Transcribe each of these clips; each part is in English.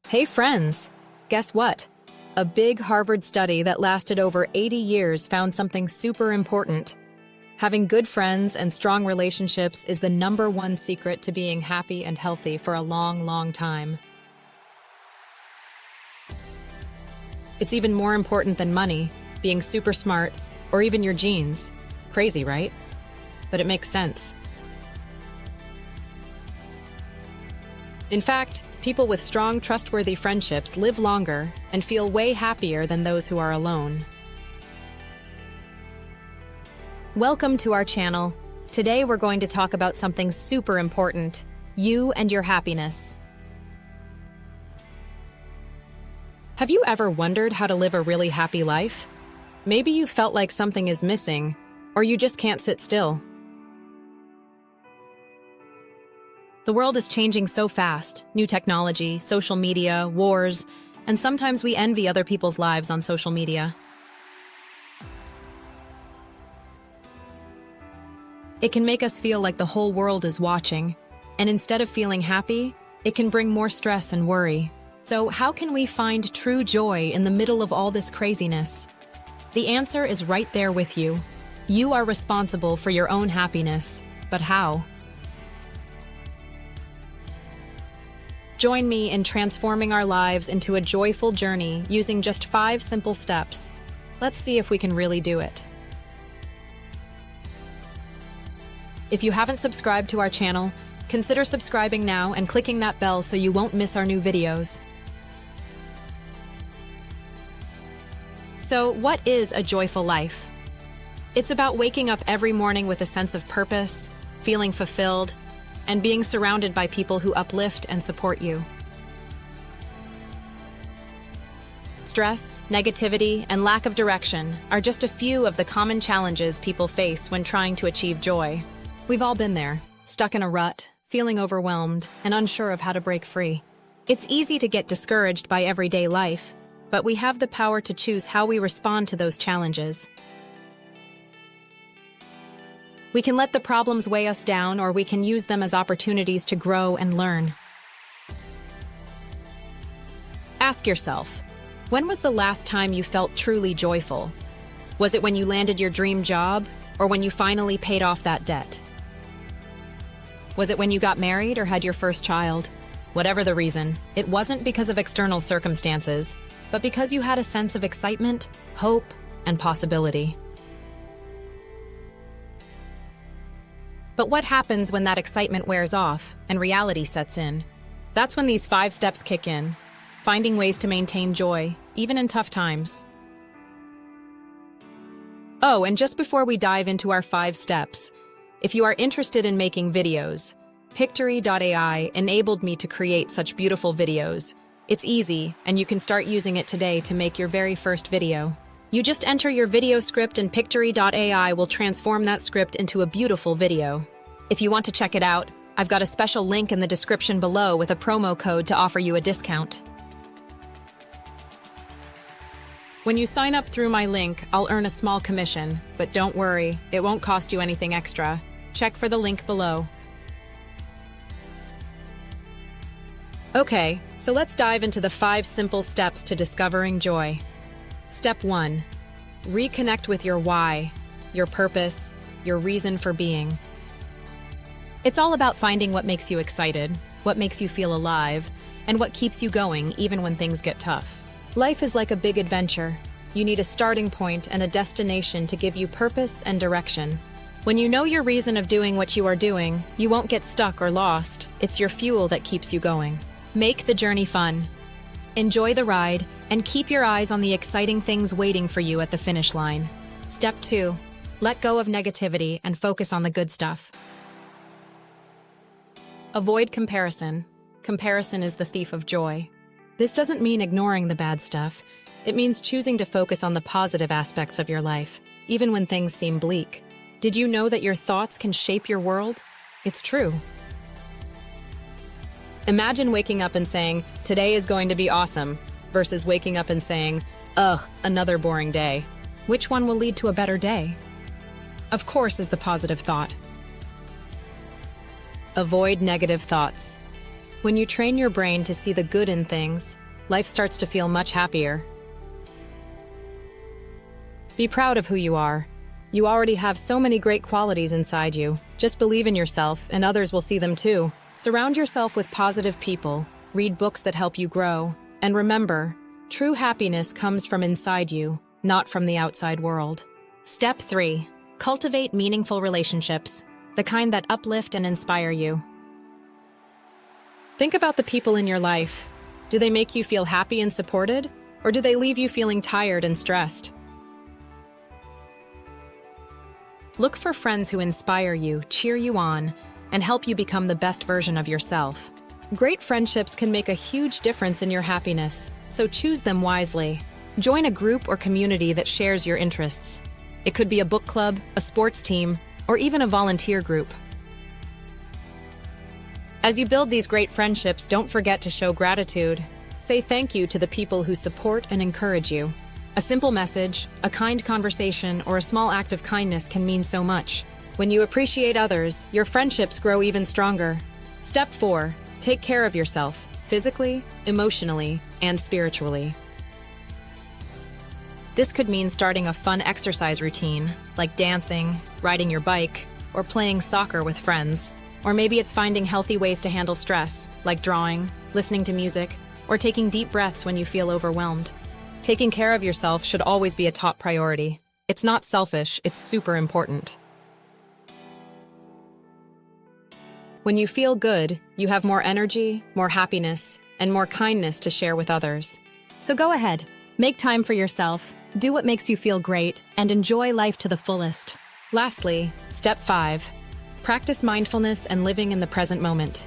Hey friends! Guess what? A big Harvard study that lasted over 80 years found something super important. Having good friends and strong relationships is the #1 secret to being happy and healthy for a long, long time. It's even more important than money, being super smart, or even your genes. Crazy, right? But it makes sense. In fact, people with strong, trustworthy friendships live longer and feel way happier than those who are alone. Welcome to our channel. Today we're going to talk about something super important, you and your happiness. Have you ever wondered how to live a really happy life? Maybe you felt like something is missing, or you just can't sit still. The world is changing so fast. New technology, social media, wars, and sometimes we envy other people's lives on social media. It can make us feel like the whole world is watching, and instead of feeling happy, it can bring more stress and worry. So how can we find true joy in the middle of all this craziness? The answer is right there with you. You are responsible for your own happiness, but how? Join me in transforming our lives into a joyful journey using just 5 simple steps. Let's see if we can really do it. If you haven't subscribed to our channel, consider subscribing now and clicking that bell so you won't miss our new videos. So, what is a joyful life? It's about waking up every morning with a sense of purpose, feeling fulfilled, and being surrounded by people who uplift and support you. Stress, negativity, and lack of direction are just a few of the common challenges people face when trying to achieve joy. We've all been there, stuck in a rut, feeling overwhelmed, and unsure of how to break free. It's easy to get discouraged by everyday life, but we have the power to choose how we respond to those challenges. We can let the problems weigh us down, or we can use them as opportunities to grow and learn. Ask yourself, when was the last time you felt truly joyful? Was it when you landed your dream job, or when you finally paid off that debt? Was it when you got married or had your first child? Whatever the reason, it wasn't because of external circumstances, but because you had a sense of excitement, hope, and possibility. But what happens when that excitement wears off and reality sets in? That's when these 5 steps kick in, finding ways to maintain joy, even in tough times. Oh, and just before we dive into our 5 steps, if you are interested in making videos, Pictory.ai enabled me to create such beautiful videos. It's easy, and you can start using it today to make your very first video. You just enter your video script and Pictory.ai will transform that script into a beautiful video. If you want to check it out, I've got a special link in the description below with a promo code to offer you a discount. When you sign up through my link, I'll earn a small commission, but don't worry, it won't cost you anything extra. Check for the link below. Okay, so let's dive into the 5 simple steps to discovering joy. Step 1. Reconnect with your why, your purpose, your reason for being. It's all about finding what makes you excited, what makes you feel alive, and what keeps you going even when things get tough. Life is like a big adventure. You need a starting point and a destination to give you purpose and direction. When you know your reason of doing what you are doing, you won't get stuck or lost. It's your fuel that keeps you going. Make the journey fun. Enjoy the ride, and keep your eyes on the exciting things waiting for you at the finish line. Step 2. Let go of negativity and focus on the good stuff. Avoid comparison. Comparison is the thief of joy. This doesn't mean ignoring the bad stuff. It means choosing to focus on the positive aspects of your life, even when things seem bleak. Did you know that your thoughts can shape your world? It's true. Imagine waking up and saying, "Today is going to be awesome," versus waking up and saying, "Ugh, another boring day." Which one will lead to a better day? Of course, is the positive thought. Avoid negative thoughts. When you train your brain to see the good in things, life starts to feel much happier. Be proud of who you are. You already have so many great qualities inside you. Just believe in yourself, and others will see them too. Surround yourself with positive people, read books that help you grow, and remember, true happiness comes from inside you, not from the outside world. Step 3. Cultivate meaningful relationships, the kind that uplift and inspire you. Think about the people in your life. Do they make you feel happy and supported, or do they leave you feeling tired and stressed? Look for friends who inspire you, cheer you on, and help you become the best version of yourself. Great friendships can make a huge difference in your happiness, so choose them wisely. Join a group or community that shares your interests. It could be a book club, a sports team, or even a volunteer group. As you build these great friendships, don't forget to show gratitude. Say thank you to the people who support and encourage you. A simple message, a kind conversation, or a small act of kindness can mean so much. When you appreciate others, your friendships grow even stronger. Step 4. Take care of yourself, physically, emotionally, and spiritually. This could mean starting a fun exercise routine, like dancing, riding your bike, or playing soccer with friends. Or maybe it's finding healthy ways to handle stress, like drawing, listening to music, or taking deep breaths when you feel overwhelmed. Taking care of yourself should always be a top priority. It's not selfish, it's super important. When you feel good, you have more energy, more happiness, and more kindness to share with others. So go ahead, make time for yourself, do what makes you feel great, and enjoy life to the fullest. Lastly, step 5. Practice mindfulness and living in the present moment.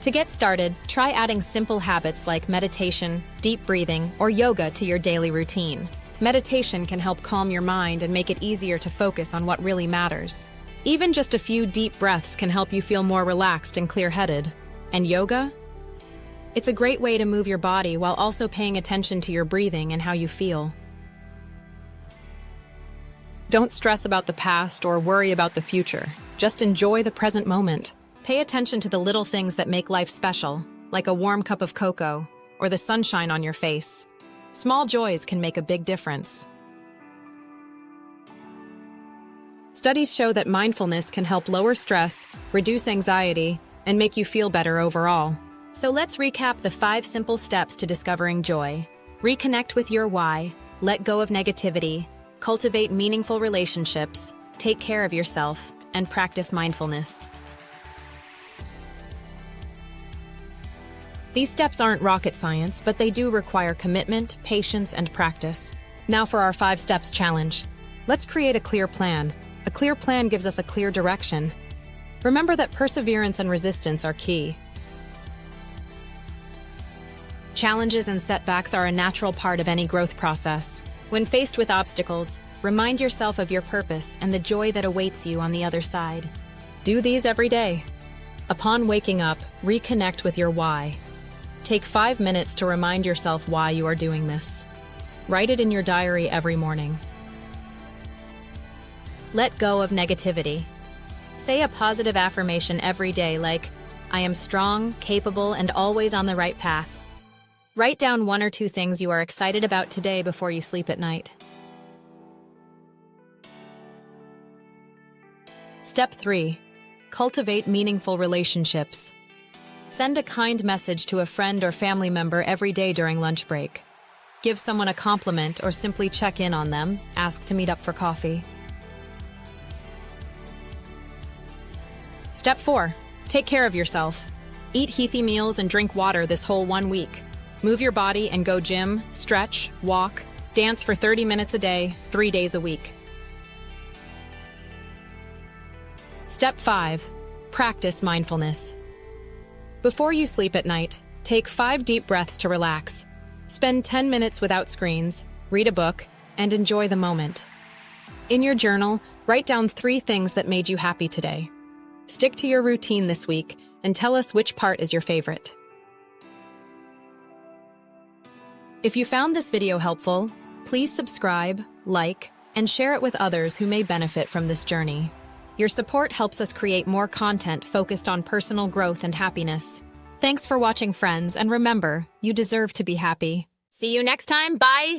To get started, try adding simple habits like meditation, deep breathing, or yoga to your daily routine. Meditation can help calm your mind and make it easier to focus on what really matters. Even just a few deep breaths can help you feel more relaxed and clear-headed. And yoga? It's a great way to move your body while also paying attention to your breathing and how you feel. Don't stress about the past or worry about the future. Just enjoy the present moment. Pay attention to the little things that make life special, like a warm cup of cocoa or the sunshine on your face. Small joys can make a big difference. Studies show that mindfulness can help lower stress, reduce anxiety, and make you feel better overall. So let's recap the 5 simple steps to discovering joy. Reconnect with your why, let go of negativity, cultivate meaningful relationships, take care of yourself, and practice mindfulness. These steps aren't rocket science, but they do require commitment, patience, and practice. Now for our 5 steps challenge. Let's create a clear plan. A clear plan gives us a clear direction. Remember that perseverance and resistance are key. Challenges and setbacks are a natural part of any growth process. When faced with obstacles, remind yourself of your purpose and the joy that awaits you on the other side. Do these every day. Upon waking up, reconnect with your why. Take 5 minutes to remind yourself why you are doing this. Write it in your diary every morning. Let go of negativity. Say a positive affirmation every day like, I am strong, capable, and always on the right path. Write down 1 or 2 things you are excited about today before you sleep at night. Step 3. Cultivate meaningful relationships. Send a kind message to a friend or family member every day during lunch break. Give someone a compliment or simply check in on them, ask to meet up for coffee. Step 4. Take care of yourself. Eat healthy meals and drink water this whole 1 week. Move your body and go gym, stretch, walk, dance for 30 minutes a day, 3 days a week. Step 5. Practice mindfulness. Before you sleep at night, take 5 deep breaths to relax. Spend 10 minutes without screens, read a book, and enjoy the moment. In your journal, write down 3 things that made you happy today. Stick to your routine this week and tell us which part is your favorite. If you found this video helpful, please subscribe, like, and share it with others who may benefit from this journey. Your support helps us create more content focused on personal growth and happiness. Thanks for watching, friends, and remember, you deserve to be happy. See you next time. Bye.